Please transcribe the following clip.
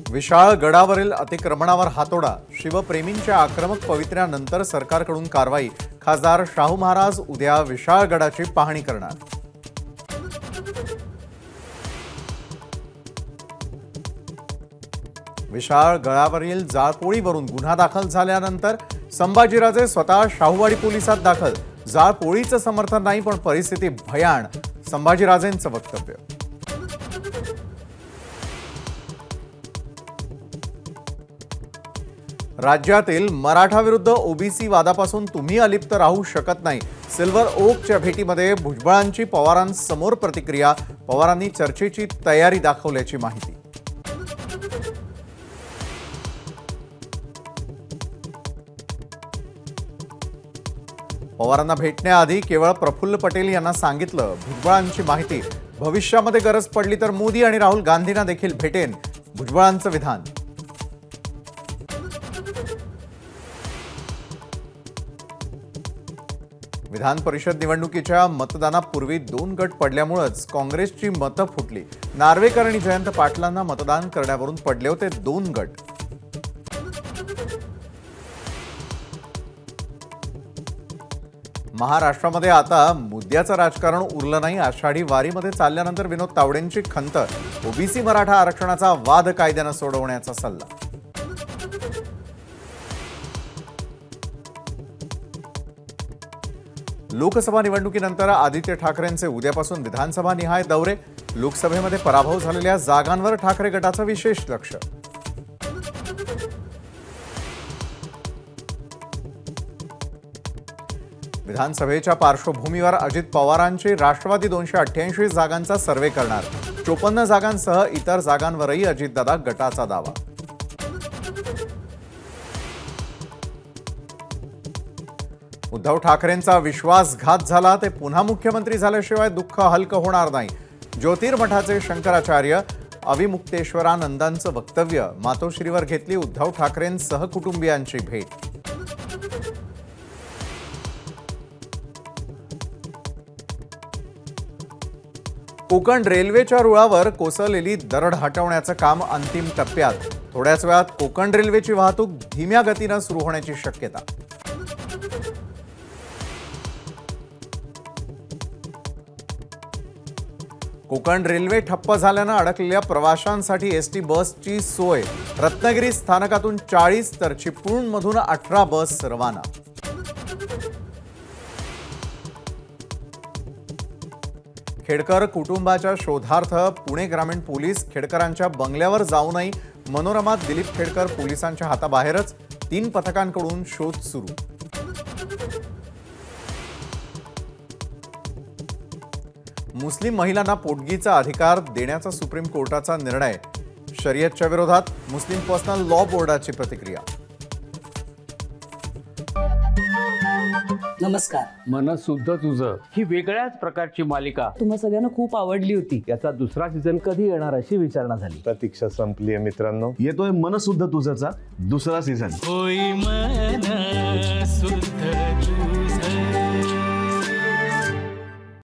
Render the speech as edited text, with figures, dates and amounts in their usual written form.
विशाळ गडावरील अतिक्रमणावर हातोडा, शिवप्रेमींच्या आक्रमक पवित्र्यानंतर सरकारकडून कारवाई। खासदार शाहू महाराज उद्या विशाळ गडाची पाहणी करणार। विशाळ गडावरील जाळपोळीवरून गुन्हा दाखल झाल्यानंतर संभाजीराजे स्वतः शाहूवाडी पोलिसात दाखल। जाळपोळीचं समर्थन नाही पण परिस्थिती भयाण, संभाजीराजेंचं वक्तव्य। राज्यातील मराठा विरुद्ध ओबीसी वादापासून तुम्ही अलिप्त राहू शकत नाही। सिल्वर ओकच्या भेटीमध्ये भुजबळांची पवारांसमोर प्रतिक्रिया, पवारांनी चर्चेची तयारी दाखवल्याची माहिती। पवारांना भेटण्याआधी केवळ प्रफुल्ल पटेल यांना सांगितलं। भुजबळांची माहिती, भविष्यामध्ये गरज पडली तर मोदी आणि राहुल गांधींना देखील भेटेन, भुजबळांचं विधान। विधान परिषद निवडणुकीच्या मतदानापूर्वी 2 गट पडल्यामुळेच काँग्रेसची मतं फुटली। नार्वेकर आणि जयंत पाटलांना मतदान करण्यावरून पडले होते 2 गट। महाराष्ट्रामध्ये आता मुद्द्याचं राजकारण उरलं नाही। आषाढी वारीमध्ये चालल्यानंतर विनोद तावडेंची खंत, ओबीसी मराठा आरक्षणाचा वाद कायद्यानं सोडवण्याचा सल्ला। लोकसभा निवडणुकीनंतर आदित्य ठाकरेंचे उद्यापासून विधानसभा निहाय दौरे। लोकसभेमध्ये पराभव झालेल्या जागांवर ठाकरे गटाचं विशेष लक्ष। विधानसभेच्या पार्श्वभूमीवर अजित पवारांची राष्ट्रवादी 288 जागांचा सर्व्हे करणार। 54 जागांसह इतर जागांवरही अजितदादा गटाचा दावा। उद्धव ठाकरेंचा विश्वासघात झाला, ते पुन्हा मुख्यमंत्री झाल्याशिवाय दुःख हलकं होणार नाही। ज्योतिर्मठाचे शंकराचार्य अविमुक्तेश्वरानंदांचं वक्तव्य। मातोश्रीवर घेतली उद्धव ठाकरेंसह कुटुंबियांची भेट। कोकण रेल्वेच्या रुळावर कोसळलेली दरड हटवण्याचं काम अंतिम टप्प्यात। थोड्याच वेळात कोकण रेल्वेची वाहतूक धीम्या गतीनं सुरू होण्याची शक्यता। कोकण रेल्वे ठप्प झाल्यानं अडकलेल्या प्रवाशांसाठी एसटी बसची सोय। रत्नागिरी स्थानकातून 40 तर चिपळूणमधून 18 बस रवाना। खेडकर कुटुंबाच्या शोधार्थ पुणे ग्रामीण पोलीस खेडकरांच्या बंगल्यावर जाऊनही मनोरमात दिलीप खेडकर पोलिसांच्या हाताबाहेरच। 3 पथकांकडून शोध सुरू। मुस्लिम महिलांना पोटगीचा अधिकार देण्याचा सुप्रीम कोर्टाचा निर्णय। शरीयतच्या विरोधात मुस्लिम पर्सनल लॉ बोर्डाची प्रतिक्रिया। नमस्कार। मनसुद्धा तुझं ही वेगळ्याच प्रकारची मालिका तुम्हा सगळ्यांना खूप आवडली होती। याचा दुसरा सीझन कधी येणार अशी विचारणा झाली। प्रतीक्षा संपली आहे मित्रांनो। येतोय मनसुद्धा तुझाचा दुसरा सीझन। होय मनसुद्धा